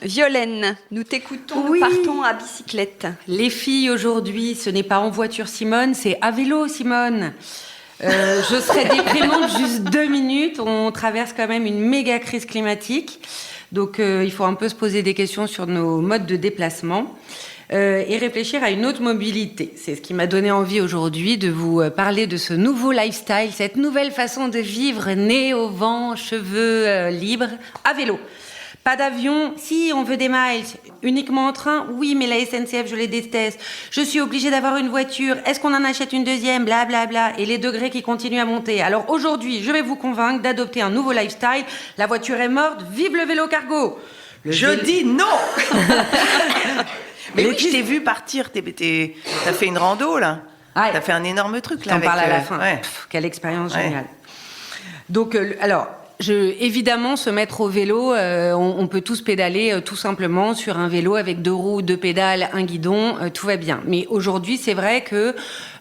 Violaine, nous t'écoutons, Oui. nous partons à bicyclette. Les filles, aujourd'hui, ce n'est pas en voiture, Simone, c'est à vélo, Simone. Je serais déprimante juste 2 minutes. On traverse quand même une méga crise climatique. Donc, il faut un peu se poser des questions sur nos modes de déplacement et réfléchir à une autre mobilité. C'est ce qui m'a donné envie aujourd'hui de vous parler de ce nouveau lifestyle, cette nouvelle façon de vivre, nez au vent, cheveux libres, à vélo. Pas d'avion, si on veut des miles, uniquement en train, oui, mais la SNCF, je les déteste. Je suis obligée d'avoir une voiture, est-ce qu'on en achète une deuxième, blablabla, et les degrés qui continuent à monter. Alors aujourd'hui, je vais vous convaincre d'adopter un nouveau lifestyle. La voiture est morte, vive le vélo cargo. Dis non. Mais oui, je t'ai vu partir, t'as fait une rando là. Ouais. T'as fait un énorme truc là. T'en avec, parles à la fin. Ouais. Quelle expérience Ouais. géniale. Donc, évidemment, se mettre au vélo, on peut tous pédaler tout simplement sur un vélo avec 2 roues, 2 pédales, un guidon, tout va bien. Mais aujourd'hui, c'est vrai que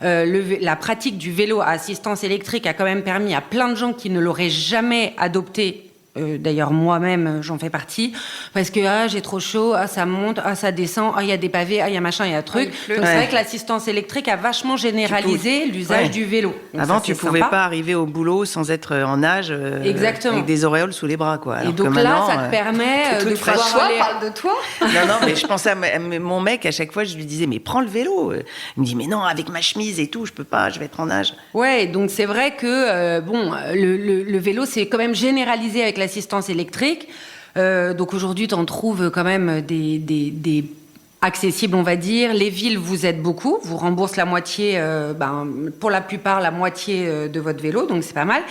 la pratique du vélo à assistance électrique a quand même permis à plein de gens qui ne l'auraient jamais adopté. D'ailleurs, moi-même, j'en fais partie, parce que j'ai trop chaud, ça monte, ça descend, il y a des pavés, il y a machin, il y a truc. Donc c'est vrai que l'assistance électrique a vachement généralisé l'usage du vélo. Donc avant, ça, tu c'est pouvais sympa. pas arriver au boulot sans être en nage, Exactement. avec des auréoles sous les bras, quoi. Alors Et donc que là, maintenant, ça te permet de pouvoir Toi, aller... parle de toi. Non, mais je pensais à mon mec, à chaque fois, je lui disais, mais prends le vélo. Il me dit, mais non, avec ma chemise et tout, je peux pas, je vais être en nage. Ouais, donc c'est vrai que le vélo, c'est quand même généralisé avec l'assistance électrique. Donc aujourd'hui, tu en trouves quand même des accessibles, on va dire. Les villes vous aident beaucoup, vous remboursent la moitié, pour la plupart, la moitié de votre vélo, donc c'est pas mal.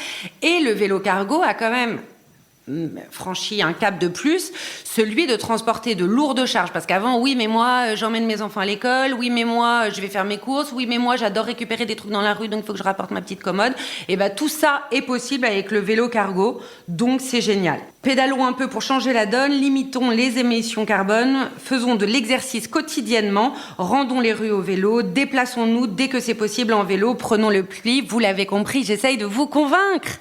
Et le vélo cargo a quand même franchi un cap de plus, celui de transporter de lourdes charges. Parce qu'avant, oui, mais moi, j'emmène mes enfants à l'école, oui, mais moi, je vais faire mes courses, oui, mais moi, j'adore récupérer des trucs dans la rue, donc il faut que je rapporte ma petite commode. Et ben tout ça est possible avec le vélo cargo, donc c'est génial. Pédalons un peu pour changer la donne, limitons les émissions carbone, faisons de l'exercice quotidiennement, rendons les rues au vélo, déplaçons-nous dès que c'est possible en vélo, prenons le pli. Vous l'avez compris, j'essaye de vous convaincre.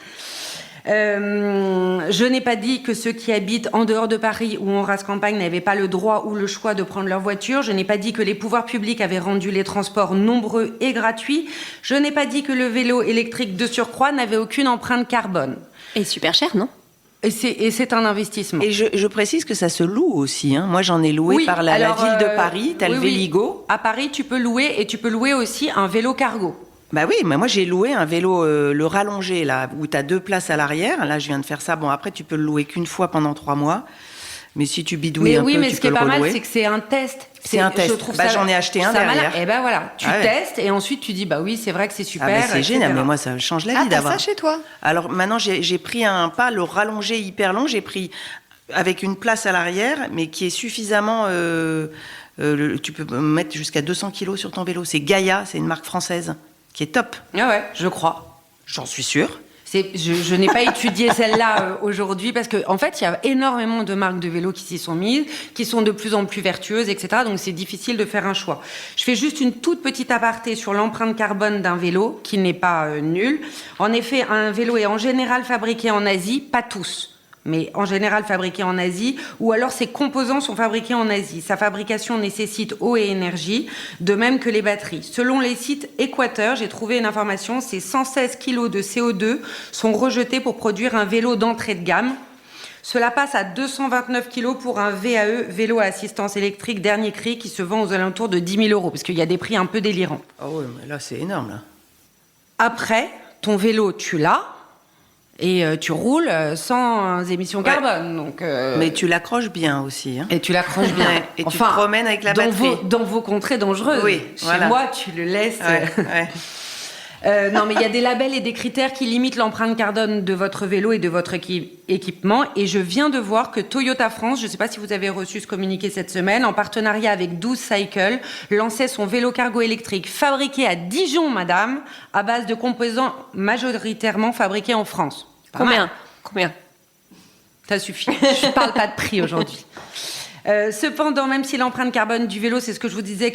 Je n'ai pas dit que ceux qui habitent en dehors de Paris ou en race campagne n'avaient pas le droit ou le choix de prendre leur voiture. Je n'ai pas dit que les pouvoirs publics avaient rendu les transports nombreux et gratuits. Je n'ai pas dit que le vélo électrique de surcroît n'avait aucune empreinte carbone. Et super cher, non? Et c'est un investissement. Et je précise que ça se loue aussi. Hein. Moi, j'en ai loué Oui, par la alors, ville de Paris. T'as le oui. Véligo. À Paris, tu peux louer et tu peux louer aussi un vélo cargo. Bah oui, mais moi j'ai loué un vélo, le rallongé, là, où tu as 2 places à l'arrière. Là, je viens de faire ça. Bon, après, tu peux le louer qu'une fois pendant 3 mois. Mais si tu bidouilles un peu, mais tu ce qui peux est le pas mal, relouer. c'est que c'est un test. C'est un test. Je trouve Bah, ça, j'en ai acheté un ça malin. derrière. Et ben voilà, tu Ah ouais. testes et ensuite tu dis bah oui, c'est vrai que c'est super. Ah bah c'est génial, etc. mais moi ça change la vie T'as d'avoir. ça chez toi? Alors maintenant j'ai pris pas le rallongé hyper long, j'ai pris avec une place à l'arrière, mais qui est suffisamment. Tu peux mettre jusqu'à 200 kilos sur ton vélo. C'est Gaia, c'est une marque française qui est top. Ah ouais, je crois. J'en suis sûre. Je n'ai pas étudié celle-là aujourd'hui parce que en fait, il y a énormément de marques de vélos qui s'y sont mises, qui sont de plus en plus vertueuses, etc. Donc c'est difficile de faire un choix. Je fais juste une toute petite aparté sur l'empreinte carbone d'un vélo qui n'est pas nulle. En effet, un vélo est en général fabriqué en Asie, pas tous, mais en général fabriqué en Asie, ou alors ses composants sont fabriqués en Asie. Sa fabrication nécessite eau et énergie, de même que les batteries. Selon les sites Équateur, j'ai trouvé une information, c'est 116 kg de CO2 sont rejetés pour produire un vélo d'entrée de gamme. Cela passe à 229 kg pour un VAE, vélo à assistance électrique dernier cri, qui se vend aux alentours de 10 000 €, parce qu'il y a des prix un peu délirants. Ah ouais, mais là c'est énorme là. Après, ton vélo, tu l'as, et tu roules sans émissions carbone. Donc, Mais tu l'accroches bien aussi. Hein. et tu l'accroches bien. Ouais, et tu te promènes avec la batterie. Dans vos contrées dangereuses. Oui, Chez voilà. moi, tu le laisses. Ouais. Non, mais il y a des labels et des critères qui limitent l'empreinte carbone de votre vélo et de votre équipement. Et je viens de voir que Toyota France, je ne sais pas si vous avez reçu ce communiqué cette semaine, en partenariat avec 12 Cycle, lançait son vélo cargo électrique fabriqué à Dijon, madame, à base de composants majoritairement fabriqués en France. Pas mal. Combien? Ça suffit. Je parle pas de prix aujourd'hui. Cependant, même si l'empreinte carbone du vélo, c'est ce que je vous disais,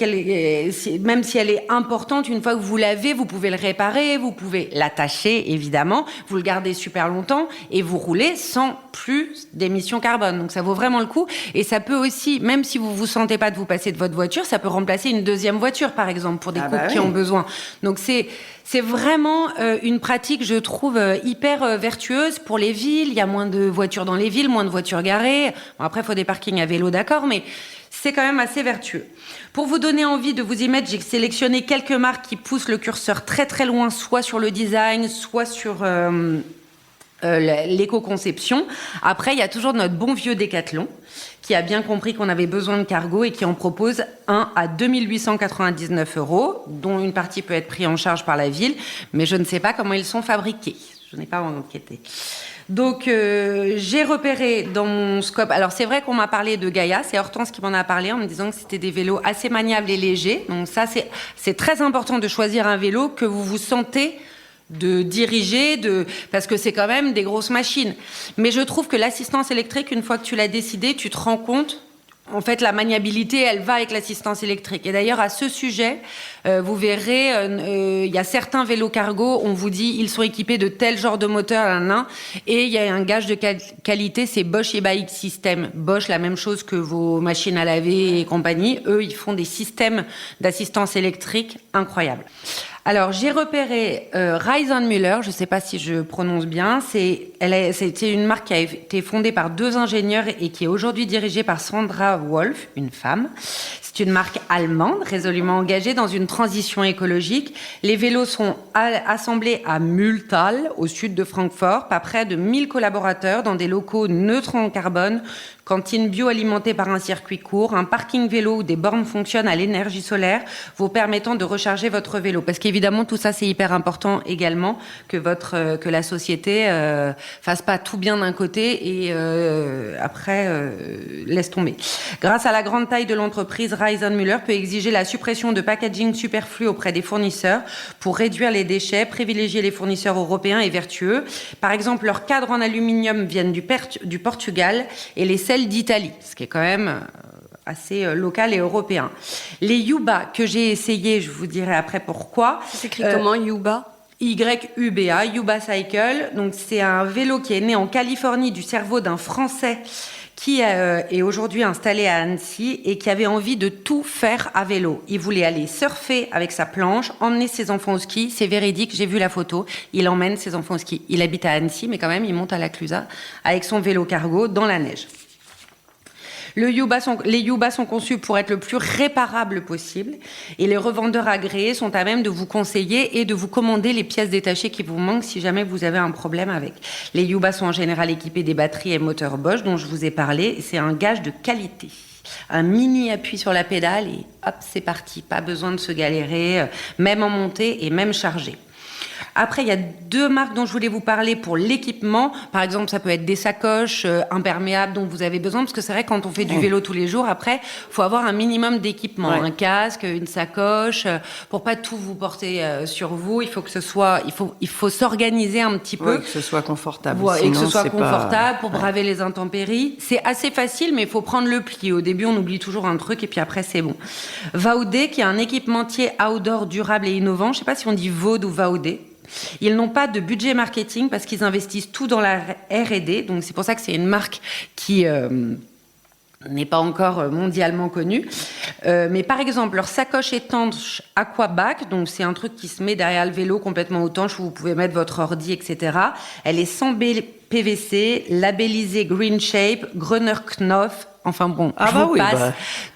même si elle est importante, une fois que vous l'avez, vous pouvez le réparer, vous pouvez l'attacher, évidemment, vous le gardez super longtemps et vous roulez sans plus d'émissions carbone. Donc ça vaut vraiment le coup. Et ça peut aussi, même si vous vous sentez pas de vous passer de votre voiture, ça peut remplacer une deuxième voiture, par exemple, pour des couples qui ont besoin. Donc c'est vraiment une pratique, je trouve, hyper vertueuse pour les villes. Il y a moins de voitures dans les villes, moins de voitures garées. Bon, après, il faut des parkings à vélo, d'accord, mais c'est quand même assez vertueux. Pour vous donner envie de vous y mettre, j'ai sélectionné quelques marques qui poussent le curseur très très loin, soit sur le design, soit sur l'éco-conception. Après, il y a toujours notre bon vieux Décathlon, qui a bien compris qu'on avait besoin de cargo et qui en propose un à 2 899 €, dont une partie peut être prise en charge par la ville, mais je ne sais pas comment ils sont fabriqués. Je n'ai pas enquêté. Donc, j'ai repéré dans mon scope... Alors, c'est vrai qu'on m'a parlé de Gaïa. C'est Hortense qui m'en a parlé en me disant que c'était des vélos assez maniables et légers. Donc ça, c'est très important de choisir un vélo que vous vous sentez de diriger, parce que c'est quand même des grosses machines. Mais je trouve que l'assistance électrique, une fois que tu l'as décidé, tu te rends compte, en fait, la maniabilité, elle va avec l'assistance électrique. Et d'ailleurs, à ce sujet, vous verrez, il y a certains vélos cargo, on vous dit, ils sont équipés de tel genre de moteur, et il y a un gage de qualité, c'est Bosch e-Bike System. Bosch, la même chose que vos machines à laver et compagnie. Eux, ils font des systèmes d'assistance électrique incroyables. Alors, j'ai repéré Reisenmüller, je ne sais pas si je prononce bien. C'était une marque qui a été fondée par 2 ingénieurs et qui est aujourd'hui dirigée par Sandra Wolf, une femme. C'est une marque allemande, résolument engagée dans une transition écologique. Les vélos sont assemblés à Mühltal, au sud de Francfort, par près de 1000 collaborateurs dans des locaux neutres en carbone, cantine bio alimentée par un circuit court, un parking vélo où des bornes fonctionnent à l'énergie solaire, vous permettant de recharger votre vélo. Parce qu'évidemment, tout ça, c'est hyper important également, que la société fasse pas tout bien d'un côté et après laisse tomber. Grâce à la grande taille de l'entreprise, Reisenmüller peut exiger la suppression de packaging superflu auprès des fournisseurs pour réduire les déchets, privilégier les fournisseurs européens et vertueux. Par exemple, leurs cadres en aluminium viennent du Portugal et les selles d'Italie, ce qui est quand même assez local et européen. Les Yuba que j'ai essayé, je vous dirai après pourquoi. C'est écrit comment, Yuba ? YUBA, Yuba Cycle. Donc c'est un vélo qui est né en Californie du cerveau d'un Français qui est aujourd'hui installé à Annecy et qui avait envie de tout faire à vélo. Il voulait aller surfer avec sa planche, emmener ses enfants au ski. C'est véridique, j'ai vu la photo. Il emmène ses enfants au ski. Il habite à Annecy, mais quand même, il monte à la Clusaz avec son vélo cargo dans la neige. Les Yuba sont conçus pour être le plus réparable possible et les revendeurs agréés sont à même de vous conseiller et de vous commander les pièces détachées qui vous manquent si jamais vous avez un problème avec. Les Yuba sont en général équipés des batteries et moteurs Bosch dont je vous ai parlé. C'est un gage de qualité. Un mini appui sur la pédale et hop, c'est parti. Pas besoin de se galérer, même en montée et même chargé. Après, il y a 2 marques dont je voulais vous parler pour l'équipement. Par exemple, ça peut être des sacoches imperméables dont vous avez besoin, parce que c'est vrai, quand on fait du vélo tous les jours, après, faut avoir un minimum d'équipement. Un casque, une sacoche, pour pas tout vous porter sur vous. Il faut que ce soit, il faut s'organiser un petit peu. Que ce soit confortable. Et que ce soit confortable pour braver les intempéries. C'est assez facile, mais il faut prendre le pli. Au début, on oublie toujours un truc et puis après, c'est bon. Vaudé, qui est un équipementier outdoor durable et innovant. Je sais pas si on dit Vaud ou Vaudé. Ils n'ont pas de budget marketing parce qu'ils investissent tout dans la R&D. Donc c'est pour ça que c'est une marque qui n'est pas encore mondialement connue. Mais par exemple, leur sacoche étanche Aquabac, donc c'est un truc qui se met derrière le vélo complètement étanche où vous pouvez mettre votre ordi, etc. Elle est sans PVC, labellisée Green Shape, Grüner Knopf. Enfin bon, je vous passe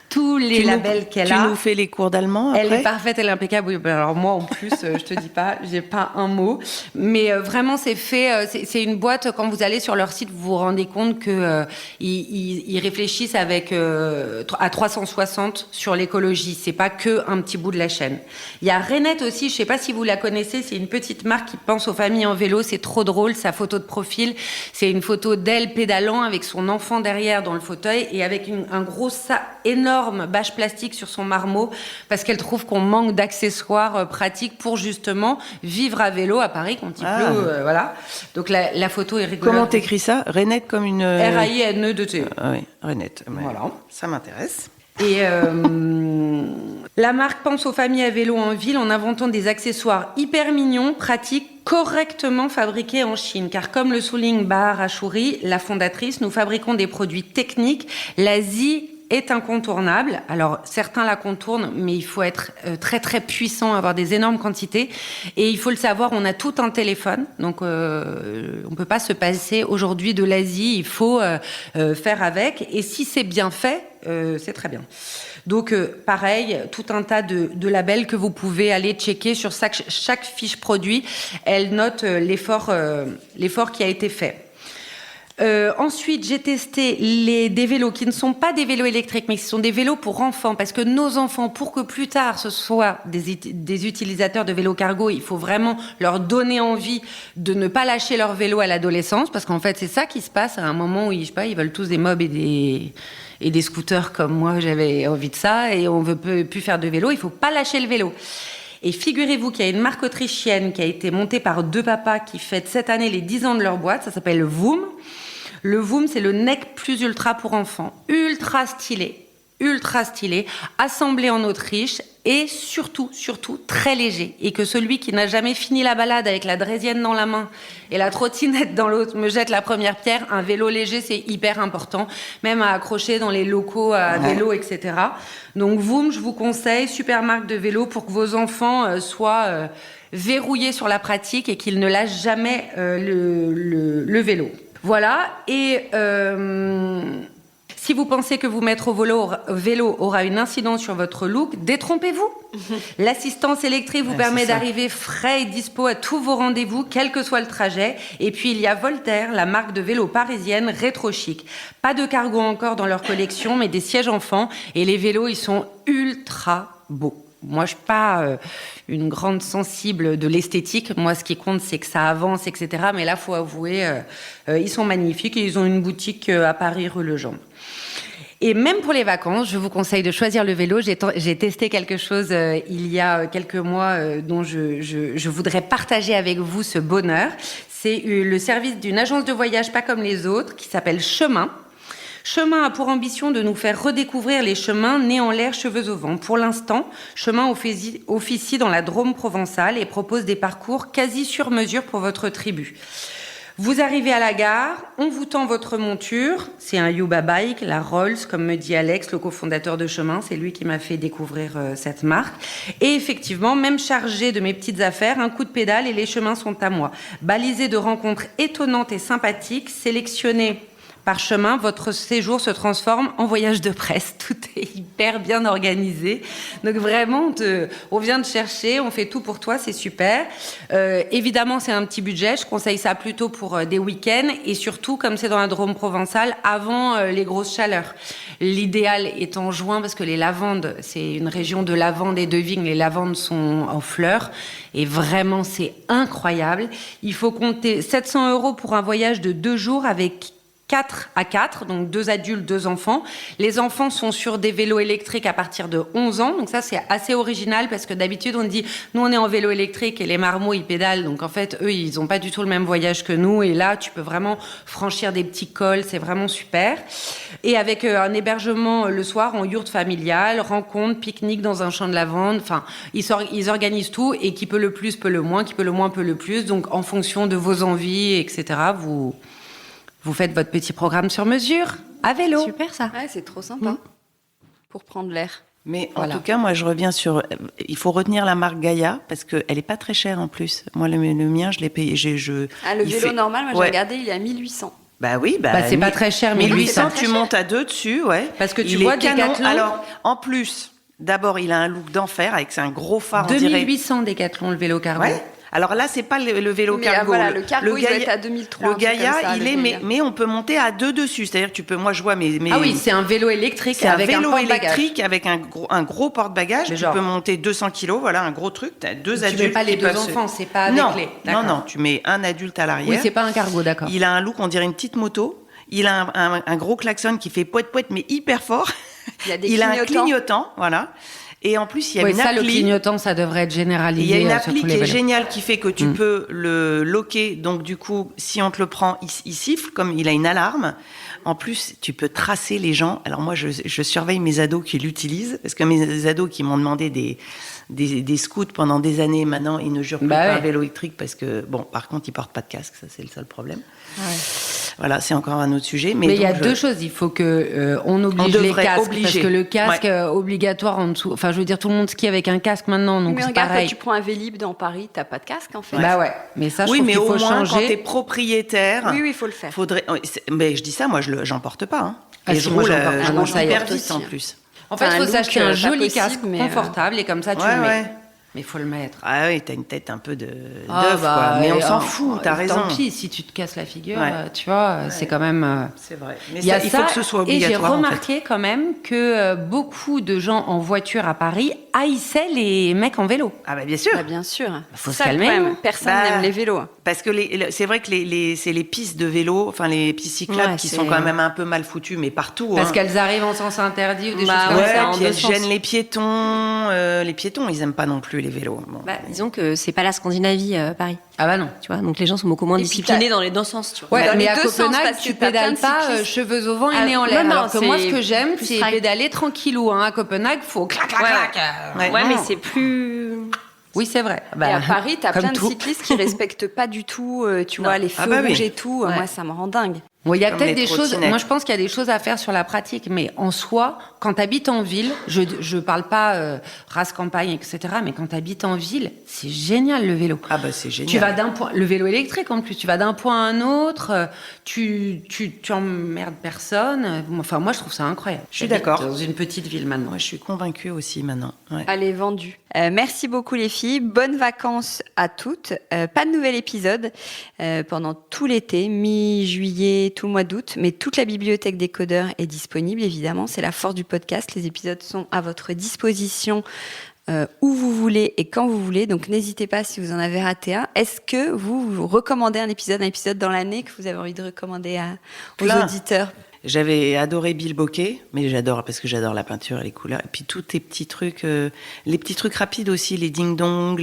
tous les labels qu'elle a. Tu nous fais les cours d'allemand après ? Elle est parfaite, elle est impeccable. Oui, alors moi, en plus, je te dis pas, j'ai pas un mot. Mais vraiment, c'est fait. C'est une boîte. Quand vous allez sur leur site, vous vous rendez compte que ils réfléchissent avec à 360 sur l'écologie. C'est pas que un petit bout de la chaîne. Il y a Renette aussi. Je sais pas si vous la connaissez. C'est une petite marque qui pense aux familles en vélo. C'est trop drôle. Sa photo de profil, c'est une photo d'elle pédalant avec son enfant derrière dans le fauteuil et avec un gros sac énorme énorme bâche plastique sur son marmot parce qu'elle trouve qu'on manque d'accessoires pratiques pour justement vivre à vélo à Paris quand il pleut. Voilà. Donc la photo est rigolote. Comment t'écris ça? Rainette comme une... R-A-I-N-E-2-T. Oui, Rainette. Voilà. Ça m'intéresse. Et la marque pense aux familles à vélo en ville en inventant des accessoires hyper mignons, pratiques, correctement fabriqués en Chine. Car comme le souligne Bahar Achouri, la fondatrice, nous fabriquons des produits techniques. L'Asie est incontournable. Alors, certains la contournent, mais il faut être très, très puissant, avoir des énormes quantités. Et il faut le savoir, on a tout un téléphone. Donc, on ne peut pas se passer aujourd'hui de l'Asie. Il faut faire avec. Et si c'est bien fait, c'est très bien. Donc, pareil, tout un tas de labels que vous pouvez aller checker sur chaque fiche produit. Elle note l'effort qui a été fait. Ensuite, j'ai testé des vélos qui ne sont pas des vélos électriques, mais qui sont des vélos pour enfants, parce que nos enfants, pour que plus tard ce soient des utilisateurs de vélos cargo, il faut vraiment leur donner envie de ne pas lâcher leur vélo à l'adolescence, parce qu'en fait, c'est ça qui se passe à un moment où, je sais pas, ils veulent tous des mobs et des scooters comme moi, j'avais envie de ça, et on veut plus faire de vélo, il faut pas lâcher le vélo. Et figurez-vous qu'il y a une marque autrichienne qui a été montée par deux papas qui fêtent cette année les 10 ans de leur boîte, ça s'appelle Voom. Le Voom, c'est le Nec Plus Ultra pour enfants. Ultra stylé, assemblé en Autriche et surtout, très léger. Et que celui qui n'a jamais fini la balade avec la draisienne dans la main et la trottinette dans l'autre me jette la première pierre. Un vélo léger, c'est hyper important, même à accrocher dans les locaux à vélo, etc. Donc Voom, je vous conseille, super marque de vélo pour que vos enfants soient verrouillés sur la pratique et qu'ils ne lâchent jamais le vélo. Voilà, et si vous pensez que vous mettre au vélo aura une incidence sur votre look, détrompez-vous. L'assistance électrique vous permet d'arriver frais et dispo à tous vos rendez-vous, quel que soit le trajet. Et puis il y a Voltaire, la marque de vélo parisienne rétro chic. Pas de cargo encore dans leur collection, mais des sièges enfants. Et les vélos, ils sont ultra beaux. Moi, je suis pas une grande sensible de l'esthétique. Moi, ce qui compte, c'est que ça avance, etc. Mais là, faut avouer, ils sont magnifiques et ils ont une boutique à Paris, rue Legendre. Et même pour les vacances, je vous conseille de choisir le vélo. J'ai testé quelque chose il y a quelques mois dont je voudrais partager avec vous ce bonheur. C'est le service d'une agence de voyage pas comme les autres qui s'appelle Chemin. Chemin a pour ambition de nous faire redécouvrir les chemins nés en l'air, cheveux au vent. Pour l'instant, Chemin officie dans la Drôme provençale et propose des parcours quasi sur mesure pour votre tribu. Vous arrivez à la gare, on vous tend votre monture, c'est un Yuba Bike, la Rolls, comme me dit Alex, le cofondateur de Chemin, c'est lui qui m'a fait découvrir cette marque. Et effectivement, même chargé de mes petites affaires, un coup de pédale et les chemins sont à moi. Balisé de rencontres étonnantes et sympathiques, sélectionnées par Chemin, votre séjour se transforme en voyage de presse. Tout est hyper bien organisé. Donc vraiment, on vient de chercher, on fait tout pour toi, c'est super. Évidemment, c'est un petit budget. Je conseille ça plutôt pour des week-ends et surtout, comme c'est dans la Drôme provençale, avant les grosses chaleurs. L'idéal est en juin parce que les lavandes, c'est une région de lavandes et de vignes. Les lavandes sont en fleurs et vraiment, c'est incroyable. Il faut compter 700 € pour un voyage de 2 jours avec 4 à 4, donc 2 adultes, 2 enfants. Les enfants sont sur des vélos électriques à partir de 11 ans. Donc ça, c'est assez original parce que d'habitude, on dit, nous, on est en vélo électrique et les marmots, ils pédalent. Donc en fait, eux, ils n'ont pas du tout le même voyage que nous. Et là, tu peux vraiment franchir des petits cols. C'est vraiment super. Et avec un hébergement le soir en yourte familiale, rencontre, pique-nique dans un champ de lavande. Enfin, ils organisent tout et qui peut le plus, peut le moins, qui peut le moins, peut le plus. Donc en fonction de vos envies, etc., vous faites votre petit programme sur mesure, à vélo. Super ça. Ouais, c'est trop sympa. Pour prendre l'air. Mais en tout cas, moi, je reviens sur... Il faut retenir la marque Gaïa, parce qu'elle n'est pas très chère en plus. Moi, le mien, je l'ai payé. Le vélo normal, moi, j'ai regardé, il est à 1800. Bah oui, c'est pas très cher, 1800, tu montes à 2 dessus, ouais. Parce que tu vois Décathlon. Alors, en plus, d'abord, il a un look d'enfer avec un gros phare en direct. 2800 Décathlon, le vélo cargo. Ouais. Alors là, c'est pas le vélo cargo. Voilà, le cargo, il doit être à 2003. Le Gaïa, mais on peut monter à 2 dessus. C'est-à-dire que tu peux, moi, je vois mes... Ah oui, c'est un vélo électrique avec un porte-bagages. Avec un gros porte-bagages. Tu peux monter 200 kilos, voilà, un gros truc. Tu as 2 adultes. Tu mets pas les 2 enfants, c'est pas avec les... Non, tu mets un adulte à l'arrière. Oui, c'est pas un cargo, d'accord. Il a un look, on dirait une petite moto. Il a un gros klaxon qui fait poète-poète, mais hyper fort. Il a un clignotant, voilà. Et en plus, il y a une appli. Le clignotant, ça devrait être généralisé. Il y a une appli sur tous qui les est vélos. géniale qui fait que tu peux le loquer. Donc, du coup, si on te le prend, il siffle, comme il a une alarme. En plus, tu peux tracer les gens. Alors, moi, je surveille mes ados qui l'utilisent. Parce que mes ados qui m'ont demandé des scouts pendant des années, maintenant, ils ne jurent plus par un vélo électrique parce que, bon, par contre, ils portent pas de casque. Ça, c'est le seul problème. Ouais. Voilà, c'est encore un autre sujet. Mais il y a deux choses. Il faut que on oblige les casques, parce que le casque obligatoire en dessous. Enfin, je veux dire, tout le monde skie avec un casque maintenant, donc mais c'est regarde, pareil. Quand tu prends un Vélib dans Paris, t'as pas de casque en fait. Bah ouais. Mais ça, je trouve mais qu'il faut au moins, changer. quand t'es propriétaire, oui, il faut le faire. Mais je dis ça, moi, j'en porte pas. Hein. Ah, et si, je moi, roule j'en porte hyper aussi. vite en plus. En fait, il faut s'acheter un joli casque mais confortable et comme ça, tu le mets. Mais il faut le mettre. Ah oui, t'as une tête un peu d'œuf, quoi. Mais on s'en fout, t'as raison. Tant pis, si tu te casses la figure, tu vois, c'est quand même... C'est vrai. Mais il faut que ce soit obligatoire. Et j'ai remarqué quand même que beaucoup de gens en voiture à Paris haïssaient les mecs en vélo. Ah bah bien sûr. Bah, bien sûr. Faut se calmer. Personne n'aime les vélos. Parce que c'est vrai que c'est les pistes de vélo, enfin les pistes cyclables qui sont quand même un peu mal foutues, mais partout. Parce qu'elles arrivent en sens interdit ou des choses comme ça. ça. Puis elles gênent les piétons. Les piétons, ils aiment pas non plus les vélos. Bon. Disons que c'est pas la Scandinavie, Paris. Ah bah non. Tu vois, donc les gens sont beaucoup moins disciplinés dans les deux sens. Tu vois. Ouais, mais à deux sens, Copenhague, parce tu que t'as plein pédales de pas cyclistes. cheveux au vent et nez en l'air. non, Alors que moi, ce que j'aime, plus c'est track. pédaler tranquillou. À Copenhague, faut clac, clac, clac. Ouais, mais c'est plus... Oui, c'est vrai. Et à Paris, t'as plein de cyclistes qui respectent pas du tout, tu vois, les feux rouges et tout. Moi, ça me rend dingue. Bon, il y a Comme peut-être les des choses. trottinettes. Moi, je pense qu'il y a des choses à faire sur la pratique, mais en soi, quand tu habites en ville, je parle pas race campagne, etc. Mais quand tu habites en ville, c'est génial le vélo. Ah bah c'est génial. Tu vas d'un point, le vélo électrique en plus, tu vas d'un point à un autre, tu emmerdes personne. Enfin, moi, je trouve ça incroyable. Je suis d'accord. Dans une petite ville maintenant. Moi, je suis convaincue aussi maintenant. Ouais. Allez, vendu. Merci beaucoup les filles. Bonnes vacances à toutes. Pas de nouvel épisode pendant tout l'été, mi-juillet, tout le mois d'août. Mais toute la bibliothèque Décodeur est disponible, évidemment. C'est la force du podcast. Les épisodes sont à votre disposition où vous voulez et quand vous voulez. Donc, n'hésitez pas si vous en avez raté un. Est-ce que vous recommandez un épisode dans l'année que vous avez envie de recommander aux auditeurs ? J'avais adoré Bill Bokeh, mais j'adore parce que j'adore la peinture et les couleurs. Et puis tous tes petits trucs, les petits trucs rapides aussi, les ding-dong,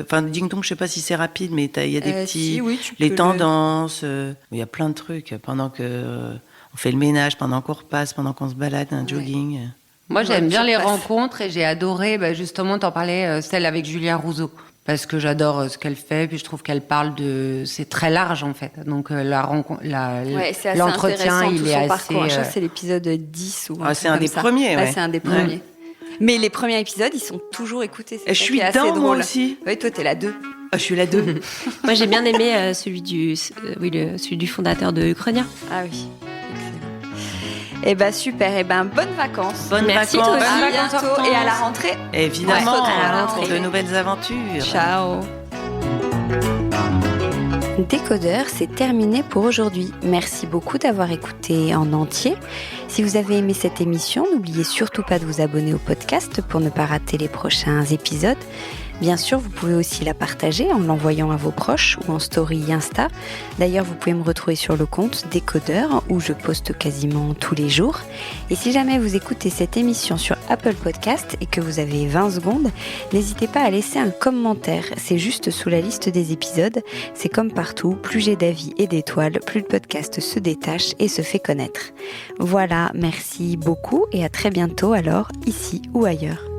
enfin ding-dong, je sais pas si c'est rapide, mais il y a des petits, les tendances. Il y a plein de trucs pendant que on fait le ménage, pendant qu'on repasse, pendant qu'on se balade, un jogging. Moi, j'aime bien les rencontres et j'ai adoré, justement, t'en parlais, celle avec Julia Rousseau. Parce que j'adore ce qu'elle fait, puis je trouve qu'elle parle de... C'est très large, en fait. Donc, la rencontre, l'entretien, il est assez... Je crois que c'est l'épisode 10 ou c'est un des premiers, ouais. C'est un des premiers. Mais les premiers épisodes, ils sont toujours écoutés. Je suis dedans, moi aussi. Oui, toi, t'es la 2. Je suis la 2. Moi, j'ai bien aimé celui du fondateur de Ukrania. Ah oui. Eh ben super, bonnes vacances. Merci vacances. toi aussi. À bientôt et à la rentrée. Évidemment, à la rentrée. pour de nouvelles aventures. Ciao. Décodeur, c'est terminé pour aujourd'hui. Merci beaucoup d'avoir écouté en entier. Si vous avez aimé cette émission, n'oubliez surtout pas de vous abonner au podcast pour ne pas rater les prochains épisodes. Bien sûr, vous pouvez aussi la partager en l'envoyant à vos proches ou en story Insta. D'ailleurs, vous pouvez me retrouver sur le compte Décodeur où je poste quasiment tous les jours. Et si jamais vous écoutez cette émission sur Apple Podcast et que vous avez 20 secondes, n'hésitez pas à laisser un commentaire. C'est juste sous la liste des épisodes. C'est comme partout, plus j'ai d'avis et d'étoiles, plus le podcast se détache et se fait connaître. Voilà, merci beaucoup et à très bientôt alors, ici ou ailleurs.